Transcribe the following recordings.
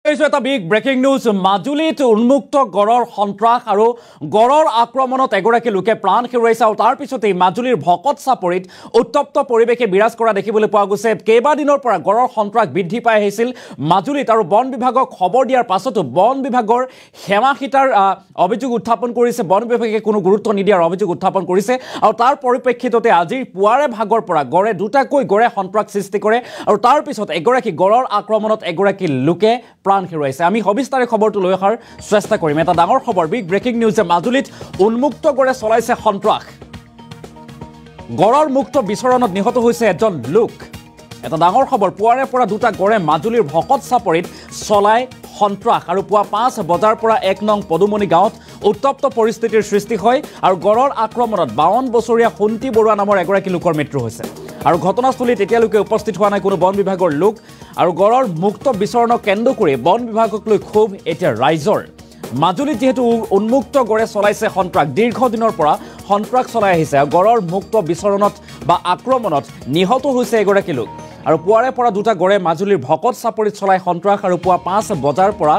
এটা big breaking news মাজুলীত উন্মুক্ত গড়ৰ সন্ত্ৰাস আৰু গড়ৰ আক্ৰমণত এগৰাকী লোকে প্ৰাণ হেৰুৱাইছে আৰু তাৰ পিছতেই মাজুলীৰ ভকত চাপৰিত উত্তপ্ত পৰিৱেশে বিৰাজ কৰা দেখিবলৈ পোৱা গৈছে কেইবাদিনৰ পৰা গড়ৰ সন্ত্ৰাস বৃদ্ধি পাই আহিছিল মাজুলীত আৰু বন বিভাগক খবৰ দিয়াৰ পাছতো বন বিভাগৰ হেমাহিতাৰ অভিযোগ উত্থাপন কৰিছে বন বিভাগে কোনো গুৰুত্ব নিদিয়াৰ অভিযোগ উত্থাপন কৰিছে আৰু তাৰ পৰিপ্ৰেক্ষিততে আজি পুৱাৰে ভাগৰ পৰা গড়ে দুটাকৈ গড়ে সন্ত্ৰাস সৃষ্টি কৰে আৰু তাৰ পিছত এগৰাকী গড়ৰ আক্ৰমণত এগৰাকী লোকে প্ৰাণ হেৰুৱাইছে আমি সবিস্তাৰে খবৰটো লৈ অহাৰ চেষ্টা কৰিম এটা ডাঙৰ খবৰ বিগ ব্ৰেকিং নিউজে মাজুলীত উন্মুক্ত গড়ে চলাইছে সন্ত্ৰাস গড়ৰ মুক্ত বিচৰণত নিহত হৈছে এজন লোক এটা ডাঙৰ খবৰ পুৱাৰে পৰা দুটা গড়ে মাজুলীৰ ভকত চাপৰিত চলাই সন্ত্ৰাস আৰু পুৱা 5 বজাৰ পৰা 1 নং পদুমনি গাঁৱত উত্তপ্ত পৰিস্থিতিৰ সৃষ্টি হয় আৰু গড়ৰ আক্ৰমণত 52 বছৰীয়া শুন্তি বৰুৱা নামৰ এগৰাকী লোকৰ মৃত্যু হৈছে আৰু ঘটনাস্থলীত এতিয়ালৈকে উপস্থিত হোৱা নাই কোনো বন বিভাগৰ লোক আৰু গড়ৰ মুক্ত বিচৰণক কেন্দ্ৰ কৰি বন বিভাগক লৈ খুব এতিয়া ৰাইজৰ মাজুলীত যেহেতু উন্মুক্ত গড়ে চলাইছে সন্ত্ৰাস দীৰ্ঘদিনৰ পৰা সন্ত্ৰাস চলাই আহিছে আৰু গড়ৰ মুক্ত বিচৰণত বা আক্ৰমণত নিহত হৈছে এগৰাকী লোক আৰু পুৱাৰে পৰা দুটা গড়ে মাজুলীৰ ভকত চাপৰিত চলাই সন্ত্ৰাস আৰু পুৱা 5 বজাৰ পৰা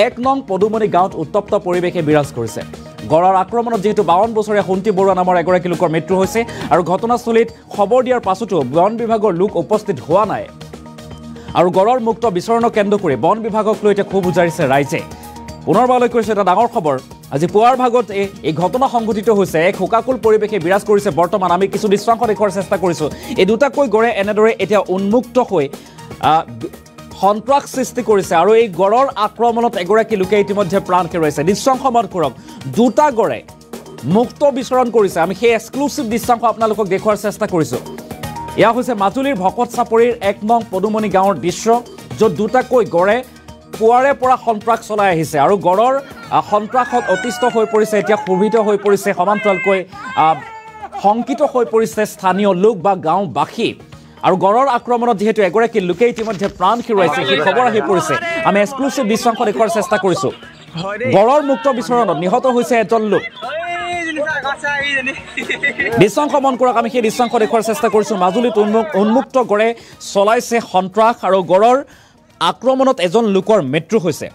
1 নং পদুমনি গাঁৱত উত্তপ্ত পৰিৱেশে বিৰাজ কৰিছে গড়ৰ আক্ৰমণত যেহেতু 52 বছৰীয়া শুন্তি বৰুৱা নামৰ এগৰাকী লোকৰ মৃত্যু হৈছে আৰু ঘটনাস্থলীত খবৰ দিয়াৰ পাছতো বন বিভাগৰ লোক উপস্থিত হোৱা নাই আৰু গড়ৰ মুক্ত বিচৰণক কেন্দ্ৰ কৰি বন বিভাগক লৈ এতিয়া খুব উজাৰিছে ৰাইজে পুনৰবাৰলৈ কৈছে এটা ডাঙৰ খবৰ আজি পুৱাৰ ভাগত এই ঘটনা সংঘটিত হৈছে এক হুকাকুল পৰিৱেশে বিৰাজ কৰিছে বৰ্তমান আমি কিছু দৃশ্যাংশ দেখুৱাৰ চেষ্টা কৰিছোঁ এই দুটাকৈ গড়ে এনেদৰে এতিয়া উন্মুক্ত হৈ সন্ত্ৰাস সৃষ্টি কৰিছে আৰু এই গড়ৰ আক্ৰমণত এগৰাকী লোকে ইতিমধ্যে প্ৰাণ হেৰুৱাইছে দৃশ্যাংশ মত কৰক দুটা গড়ে মুক্ত বিচৰণ কৰিছে আমি সেই এক্সক্লুচিভ দৃশ্যাংশ আপোনালোকক দেখুৱাৰ চেষ্টা কৰিছোঁ এয়া হৈছে মাজুলীৰ ভকত চাপৰিৰ 1 নং পদুমনি গাঁৱৰ দৃশ্য য'ত দুটাকৈ গড়ে পুৱাৰে পৰা সন্ত্ৰাস চলাই আহিছে আৰু গড়ৰ সন্ত্ৰাসত অতিষ্ঠ হৈ পৰিছে এতিয়া ক্ষোভিত হৈ পৰিছে সমান্তৰালকৈ শংকিত হৈ পৰিছে স্থানীয় লোক বা গাঁওবাসী আৰু গড়ৰ আক্ৰমণত যেহেতু এগৰাকী লোকে ইতিমধ্যে প্ৰাণ হেৰুৱাইছে সেই খবৰ আহি পৰিছে আমি এক্সক্লুচিভ দৃশ্যাংশ দেখুৱাৰ চেষ্টা কৰিছোঁ গড়ৰ মুক্ত বিচৰণত নিহত হৈছে এজন লোক দৃশ্যাংশ মন কৰক আমি সেই দৃশ্যাংশ দেখুৱাৰ চেষ্টা কৰিছোঁ মাজুলীত উন্মুক্ত গড়ে চলাইছে সন্ত্ৰাস আৰু গড়ৰ আক্ৰমণত এজন লোকৰ মৃত্যু হৈছে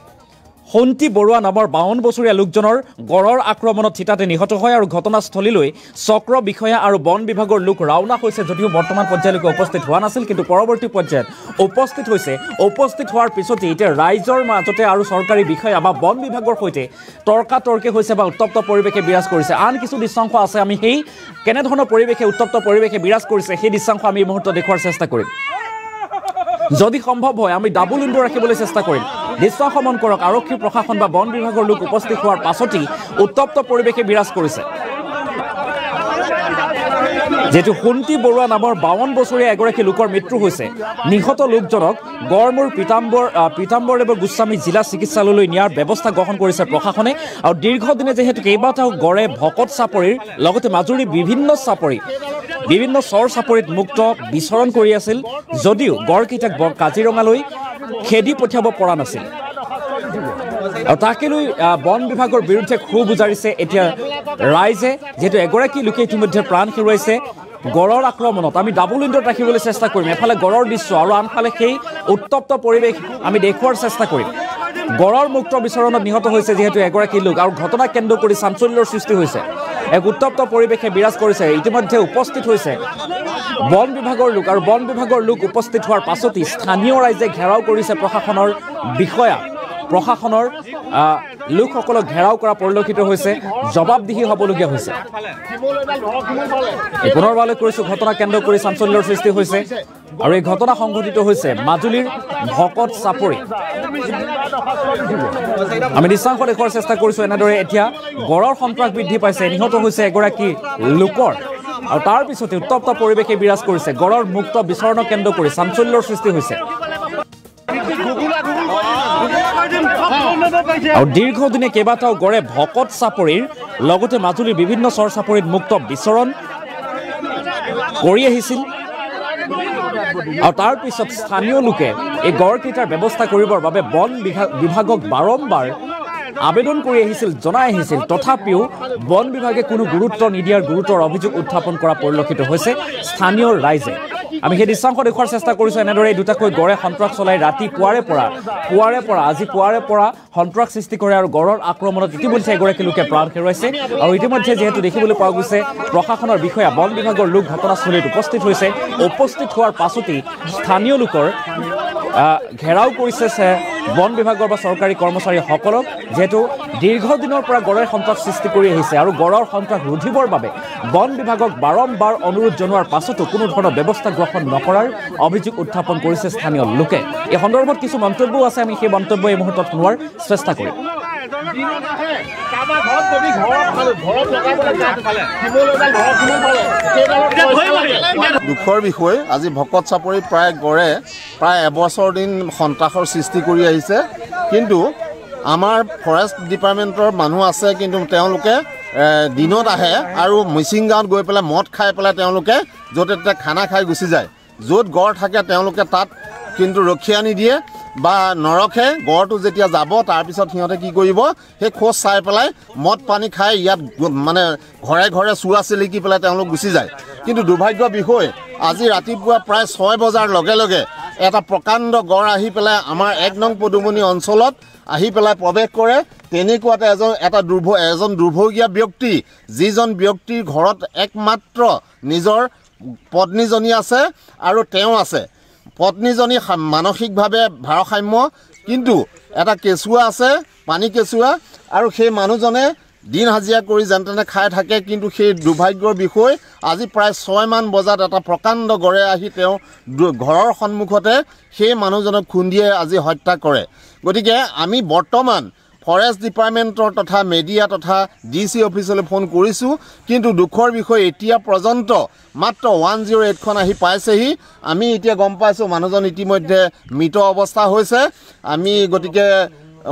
শুন্তি বৰুৱা নামৰ 52 বছৰীয়া লোকজনৰ গড়ৰ আক্ৰমণত থিতাতে নিহত হয় আৰু ঘটনাস্থলীলৈ চক্ৰ বিষয়া আৰু বন বিভাগৰ লোক ৰাওনা হৈছে যদিও বৰ্তমান পৰ্যায়লৈকে উপস্থিত হোৱা নাছিল কিন্তু পৰৱৰ্তী পৰ্যায়ত উপস্থিত হৈছে উপস্থিত হোৱাৰ পিছতে এতিয়া ৰাইজৰ মাজতে আৰু চৰকাৰী বিষয়া বা বন বিভাগৰ সৈতে তৰ্কাতৰ্কি হৈছে বা উত্তপ্ত পৰিৱেশে বিৰাজ কৰিছে আন কিছু দৃশ্যাংশ আছে আমি সেই কেনেধৰণৰ পৰিৱেশে উত্তপ্ত পৰিৱেশে বিৰাজ কৰিছে সেই দৃশ্যাংশ আমি এই মুহূৰ্তত দেখুৱাৰ চেষ্টা কৰিম যদি সম্ভৱ হয় আমি ডাবল উইন্ডো ৰাখিবলৈ চেষ্টা কৰিম দৃশ্যাংশ মন কৰক আৰক্ষী প্ৰশাসন বা বন বিভাগৰ লোক উপস্থিত হোৱাৰ পাছতেই উত্তপ্ত পৰিৱেশে বিৰাজ কৰিছে যেহেতু শুন্তি বৰুৱা নামৰ 52 বছৰীয়া এগৰাকী লোকৰ মৃত্যু হৈছে নিহত লোকজনক গড়মূৰ পীতাম্বৰদেৱ গোস্বামী জিলা চিকিৎসালয়লৈ নিয়াৰ ব্যৱস্থা গ্ৰহণ কৰিছে প্ৰশাসনে আৰু দীৰ্ঘদিনে যেহেতু কেইবাটাও গড়ে ভকত চাপৰিৰ লগতে মাজুলীৰ বিভিন্ন চৰ চাপৰিত মুক্ত বিচৰণ কৰি আছিল যদিও গড়কেইটাক কাজিৰঙালৈ খেদি পঠিয়াব পৰা নাছিল আৰু তাকে লৈ বন বিভাগৰ বিৰুদ্ধে ক্ষোভ উজাৰিছে এতিয়া ৰাইজে যেহেতু এগৰাকী লোকে ইতিমধ্যে প্ৰাণ হেৰুৱাইছে গড়ৰ আক্ৰমণত আমি ডাবল উইণ্ডোত ৰাখিবলৈ চেষ্টা কৰিম এফালে গড়ৰ দৃশ্য আৰু আনফালে সেই উত্তপ্ত পৰিৱেশ আমি দেখুৱাৰ চেষ্টা কৰিম গড়ৰ মুক্ত বিচৰণত নিহত হৈছে যিহেতু এগৰাকী লোক আৰু ঘটনা কেন্দ্ৰ কৰি চাঞ্চল্যৰ সৃষ্টি হৈছে এক উত্তপ্ত পৰিৱেশে বিৰাজ কৰিছে ইতিমধ্যে উপস্থিত হৈছে বন বিভাগৰ লোক আৰু বন বিভাগৰ লোক উপস্থিত হোৱাৰ পাছতেই স্থানীয় ৰাইজে ঘেৰাও কৰিছে প্ৰশাসনৰ লোকসকলক ঘেৰাও কৰা পৰিলক্ষিত হৈছে জবাবদিহি হ'বলগীয়া হৈছে পুনৰবাৰলৈ কৈছোঁ ঘটনা কেন্দ্ৰ কৰি চাঞ্চল্যৰ সৃষ্টি হৈছে আৰু এই ঘটনা সংঘটিত হৈছে মাজুলীৰ ভকত চাপৰি আমি দৃশ্যাংশ দেখুৱাৰ চেষ্টা কৰিছোঁ এনেদৰে এতিয়া গড়ৰ সন্ত্ৰাস বৃদ্ধি পাইছে নিহত হৈছে এগৰাকী লোকৰ আৰু তাৰ পিছতে উত্তপ্ত পৰিৱেশে বিৰাজ কৰিছে গড়ৰ মুক্ত বিচৰণক কেন্দ্ৰ কৰি চাঞ্চল্যৰ সৃষ্টি হৈছে আৰু দীৰ্ঘদিনে কেইবাটাও গড়ে ভকত চাপৰিৰ লগতে মাজুলীৰ বিভিন্ন চৰ চাপৰিত মুক্ত বিচৰণ কৰি আহিছিল আৰু তাৰ পিছত স্থানীয় লোকে এই গড়কেইটাৰ ব্যৱস্থা কৰিবৰ বাবে বন বিভাগক বাৰম্বাৰ আবেদন কৰি আহিছিল জনাই আহিছিল তথাপিও বন বিভাগে কোনো গুৰুত্ব নিদিয়াৰ গুৰুতৰ অভিযোগ উত্থাপন কৰা পৰিলক্ষিত হৈছে স্থানীয় ৰাইজে আমি সেই দৃশ্যাংশ দেখুৱাৰ চেষ্টা কৰিছোঁ এনেদৰে এই দুটাকৈ গড়ে সন্ত্ৰাস চলাই ৰাতি পুৱাৰে পৰা আজি পুৱাৰে পৰা সন্ত্ৰাস সৃষ্টি কৰে আৰু গড়ৰ আক্ৰমণত ইতিমধ্যে এগৰাকী লোকে প্ৰাণ হেৰুৱাইছে আৰু ইতিমধ্যে যিহেতু দেখিবলৈ পোৱা গৈছে প্ৰশাসনৰ বিষয়া বন বিভাগৰ লোক ঘটনাস্থলীত উপস্থিত হৈছে উপস্থিত হোৱাৰ পাছতেই স্থানীয় লোকৰ ঘেৰাও কৰিছে বন বিভাগৰ বা চৰকাৰী কৰ্মচাৰীসকলক যেহেতু দীৰ্ঘদিনৰ পৰা গড়ৰ সন্ত্ৰাস সৃষ্টি কৰি আহিছে আৰু গড়ৰ সন্ত্ৰাস ৰোধিবৰ বাবে বন বিভাগক বাৰম্বাৰ অনুৰোধ জনোৱাৰ পাছতো কোনো ধৰণৰ ব্যৱস্থা গ্ৰহণ নকৰাৰ অভিযোগ উত্থাপন কৰিছে স্থানীয় লোকে এই সন্দৰ্ভত কিছু মন্তব্যও আছে আমি সেই মন্তব্য এই মুহূৰ্তত শুনোৱাৰ চেষ্টা কৰিম দুখৰ বিষয় আজি ভকত চাপৰি গড়ে প্ৰায় এবছৰ দিন সন্ত্ৰাসৰ সৃষ্টি কৰি আহিছে কিন্তু আমাৰ ফৰেষ্ট ডিপাৰ্টমেণ্টৰ মানুহ আছে কিন্তু তেওঁলোকে দিনত আহে আৰু মিচিং গাঁৱত গৈ পেলাই মদ খাই পেলাই তেওঁলোকে য'তে ত'তে খানা খাই গুচি যায় য'ত গড় থাকে তেওঁলোকে তাত কিন্তু ৰখীয়া নিদিয়ে বা নৰখে গড়টো যেতিয়া যাব তাৰপিছত সিহঁতে কি কৰিব সেই খোজ চাই পেলাই মদ পানী খাই ইয়াত মানে ঘৰে ঘৰে চুৱা চিলিকি পেলাই তেওঁলোক গুচি যায় কিন্তু দুৰ্ভাগ্য বিষয় আজি ৰাতিপুৱা প্ৰায় 6 বজাৰ লগে লগে এটা প্ৰকাণ্ড গড় আহি পেলাই আমাৰ 1 নং পদুমনি অঞ্চলত আহি পেলাই প্ৰৱেশ কৰে তেনেকুৱাতে এজন দুৰ্ভগীয়া ব্যক্তি যিজন ব্যক্তিৰ ঘৰত একমাত্ৰ নিজৰ পত্নীজনী আছে আৰু তেওঁ আছে পত্নীজনী মানসিকভাৱে ভাৰসাম্য কিন্তু এটা কেঁচুৱা আছে পানী কেঁচুৱা আৰু সেই মানুহজনে দিন হাজিৰা কৰি যেন তেনে খাই থাকে কিন্তু সেই দুৰ্ভাগ্যৰ বিষয় আজি প্ৰায় 6 মান বজাত এটা প্ৰকাণ্ড গড়ে আহি তেওঁ ঘৰৰ সন্মুখতে সেই মানুহজনক খুন্দিয়ে আজি হত্যা কৰে গতিকে আমি বৰ্তমান ফৰেষ্ট ডিপাৰ্টমেণ্টৰ তথা মিডিয়া তথা ডিসি অফিচলৈ ফোন কৰিছোঁ কিন্তু দুখৰ বিষয় এতিয়া পৰ্যন্ত মাত্ৰ 108খন আহি পাইছেহি আমি এতিয়া গম পাইছোঁ মানুহজন ইতিমধ্যে মৃত অৱস্থা হৈছে আমি গতিকে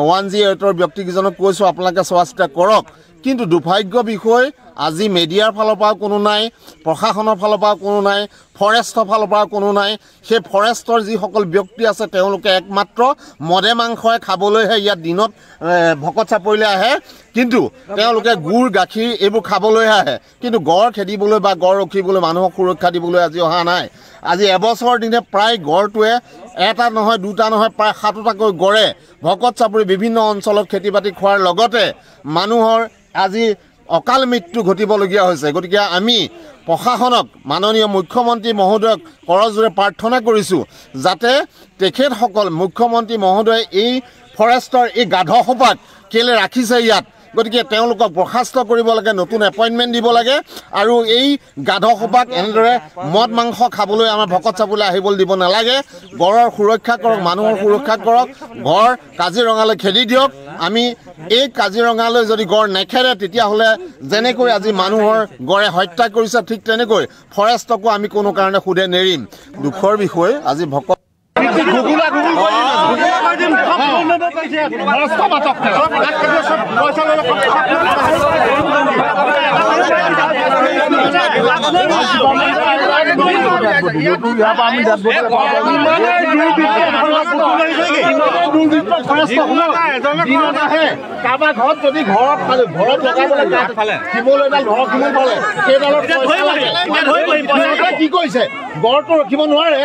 108ৰ ব্যক্তিজনক কৈছোঁ আপোনালোকে চোৱা চিতা কৰক কিন্তু দুৰ্ভাগ্য বিষয় আজি মিডিয়াৰ ফালৰ পৰা কোনো নাই প্ৰশাসনৰ ফালৰ পৰা কোনো নাই ফৰেষ্টৰ ফালৰ পৰা কোনো নাই সেই ফৰেষ্টৰ যিসকল ব্যক্তি আছে তেওঁলোকে একমাত্ৰ মদে মাংসই খাবলৈহে ইয়াত দিনত ভকত চাপৰিলৈ আহে কিন্তু তেওঁলোকে গুড় গাখীৰ এইবোৰ খাবলৈহে আহে কিন্তু গড় খেদিবলৈ বা গড় ৰখিবলৈ মানুহক সুৰক্ষা দিবলৈ আজি অহা নাই আজি এবছৰ দিনে প্ৰায় গড়টোৱে এটা নহয় দুটা নহয় প্ৰায় 7টাকৈ গড়ে ভকত চাপৰি বিভিন্ন অঞ্চলত খেতি বাতি খোৱাৰ লগতে মানুহৰ আজি অকাল মৃত্যু ঘটিবলগীয়া হৈছে গতিকে আমি প্ৰশাসনক মাননীয় মুখ্যমন্ত্ৰী মহোদয়ক কৰজোৰে প্ৰাৰ্থনা কৰিছোঁ যাতে তেখেতসকল মুখ্যমন্ত্ৰী মহোদয়ে এই ফৰেষ্টৰ এই গাধসোপাক কেলে ৰাখিছে ইয়াত গতিকে তেওঁলোকক বৰ্খাস্ত কৰিব লাগে নতুন এপইণ্টমেণ্ট দিব লাগে আৰু এই গাধসোপাক এনেদৰে মদ মাংস খাবলৈ আমাৰ ভকত চাপৰিলৈ আহিবলৈ দিব নালাগে গড়ৰ সুৰক্ষা কৰক মানুহৰ সুৰক্ষা কৰক গড় কাজিৰঙালৈ খেদি দিয়ক আমি এই কাজিৰঙালৈ যদি গড় নেখেৰে তেতিয়াহ'লে যেনেকৈ আজি মানুহৰ গড়ে হত্যা কৰিছে ঠিক তেনেকৈ ফৰেষ্টকো আমি কোনো কাৰণে সুধে নেৰিম দুখৰ বিষয় আজি ভকত কাৰোবাৰ ঘৰত যদি ঘৰত লগাবলৈ শিমল এডাল ঘৰত শিমল পালে সেইডালত কি কৰিছে গড়টো ৰখিব নোৱাৰে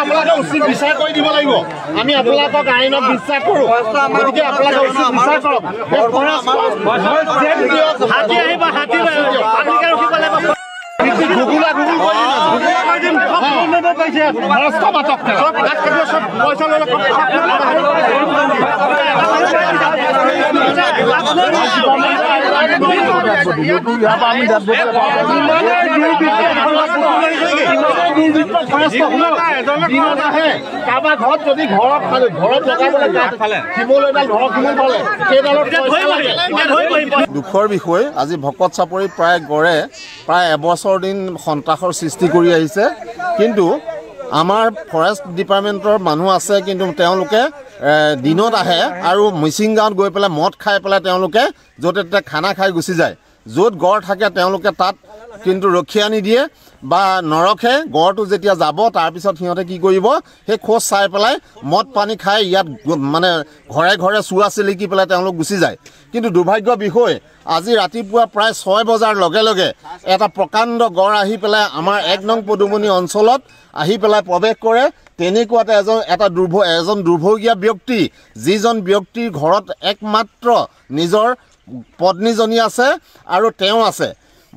আপোনালোকে উচিত বিচাৰ কৰি দিব লাগিব আমি আপোনালোকক আইনক বিশ্বাস কৰোঁ গতিকে আপোনালোকে উচিত বিচাৰ কৰক কাৰোবাৰ ঘৰত যদি ঘৰত লগাবলৈ শিমল এডাল ঘৰত শিমল পালে সেইডালত দুখৰ বিষয় আজি ভকত চাপৰি গড়ে প্ৰায় এবছৰ দিন সন্ত্ৰাসৰ সৃষ্টি কৰি আহিছে কিন্তু আমাৰ ফৰেষ্ট ডিপাৰ্টমেণ্টৰ মানুহ আছে কিন্তু তেওঁলোকে দিনত আহে আৰু মিচিং গাঁৱত গৈ পেলাই মদ খাই পেলাই তেওঁলোকে য'তে ত'তে খানা খাই গুচি যায় য'ত গড় থাকে তেওঁলোকে তাত কিন্তু ৰখীয়া নিদিয়ে বা নৰখে গড়টো যেতিয়া যাব তাৰপিছত সিহঁতে কি কৰিব সেই খোজ চাই পেলাই মদ পানী খাই ইয়াত মানে ঘৰে ঘৰে চুৱা চিলিকি পেলাই তেওঁলোক গুচি যায় কিন্তু দুৰ্ভাগ্য বিষয় আজি ৰাতিপুৱা প্ৰায় 6 বজাৰ লগে লগে এটা প্ৰকাণ্ড গড় আহি পেলাই আমাৰ 1 নং পদুমনি অঞ্চলত আহি পেলাই প্ৰৱেশ কৰে তেনেকুৱাতে এজন দুৰ্ভগীয়া ব্যক্তি যিজন ব্যক্তিৰ ঘৰত একমাত্ৰ নিজৰ পত্নীজনী আছে আৰু তেওঁ আছে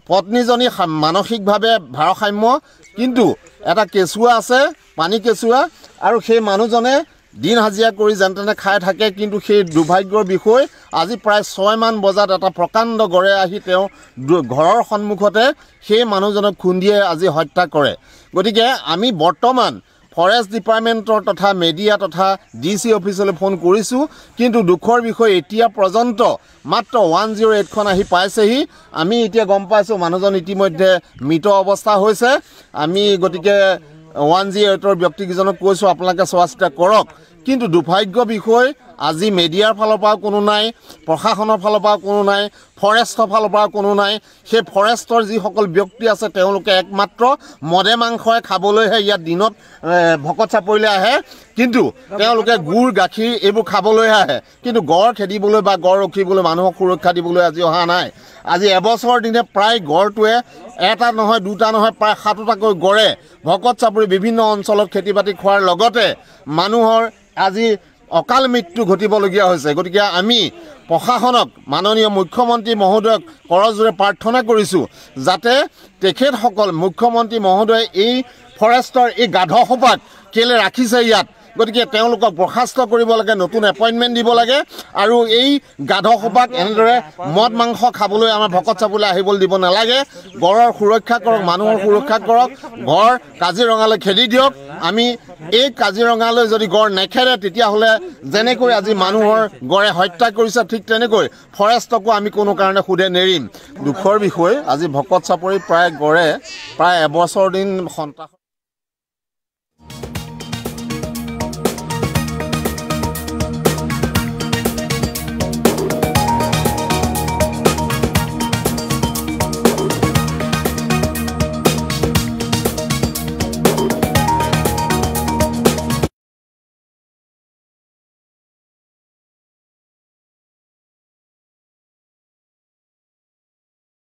পত্নীজনী মানসিকভাৱে ভাৰসাম্য কিন্তু এটা কেঁচুৱা আছে পানী কেঁচুৱা আৰু সেই মানুহজনে দিন হাজিৰা কৰি যেন তেনে খাই থাকে কিন্তু সেই দুৰ্ভাগ্যৰ বিষয় আজি প্ৰায় 6 মান বজাত এটা প্ৰকাণ্ড গড়ে আহি তেওঁ ঘৰৰ সন্মুখতে সেই মানুহজনক খুন্দিয়ে আজি হত্যা কৰে গতিকে আমি বৰ্তমান ফৰেষ্ট ডিপাৰ্টমেণ্টৰ তথা মিডিয়া তথা ডিসি অফিচলৈ ফোন কৰিছোঁ কিন্তু দুখৰ বিষয় এতিয়া পৰ্যন্ত মাত্ৰ 108 খন আহি পাইছেহি আমি এতিয়া গম পাইছোঁ মানুহজন ইতিমধ্যে মৃত অৱস্থা হৈছে আমি গতিকে 108ৰ ব্যক্তিজনক কৈছোঁ আপোনালোকে চোৱা চিতা কৰক কিন্তু দুৰ্ভাগ্য বিষয় আজি মিডিয়াৰ ফালৰ পৰা কোনো নাই প্ৰশাসনৰ ফালৰ পৰা কোনো নাই ফৰেষ্টৰ ফালৰ পৰা কোনো নাই সেই ফৰেষ্টৰ যিসকল ব্যক্তি আছে তেওঁলোকে একমাত্ৰ মদে মাংসই খাবলৈহে ইয়াত দিনত ভকত চাপৰিলৈ আহে কিন্তু তেওঁলোকে গুড় গাখীৰ এইবোৰ খাবলৈহে আহে কিন্তু গড় খেদিবলৈ বা গড় ৰখিবলৈ মানুহক সুৰক্ষা দিবলৈ আজি অহা নাই আজি এবছৰ দিনে প্ৰায় গড়টোৱে এটা নহয় দুটা নহয় প্ৰায় 7টাকৈ গড়ে ভকত চাপৰি বিভিন্ন অঞ্চলত খেতি বাতি খোৱাৰ লগতে মানুহৰ আজি অকাল মৃত্যু ঘটিবলগীয়া হৈছে গতিকে আমি প্ৰশাসনক মাননীয় মুখ্যমন্ত্ৰী মহোদয়ক কৰজোৰে প্ৰাৰ্থনা কৰিছোঁ যাতে তেখেতসকল মুখ্যমন্ত্ৰী মহোদয় এই ফৰেষ্টৰ এই গাধসোপাক কেলে ৰাখিছে ইয়াত গতিকে তেওঁলোকক বৰ্খাস্ত কৰিব লাগে নতুন এপইণ্টমেণ্ট দিব লাগে আৰু এই গাধসোপাক এনেদৰে মদ মাংস খাবলৈ আমাৰ ভকত চাবলৈ আহিবলৈ দিব নালাগে গড়ৰ সুৰক্ষা কৰক মানুহৰ সুৰক্ষা কৰক গড় কাজিৰঙালৈ খেদি দিয়ক আমি এই কাজিৰঙালৈ যদি গড় নেখেৰে তেতিয়াহ'লে যেনেকৈ আজি মানুহৰ গড়ে হত্যা কৰিছে ঠিক তেনেকৈ ফৰেষ্টকো আমি কোনো কাৰণে সুধে নেৰিম দুখৰ বিষয় আজি ভকত চাপৰি প্ৰায় গড়ে প্ৰায় এবছৰ দিন সন্তান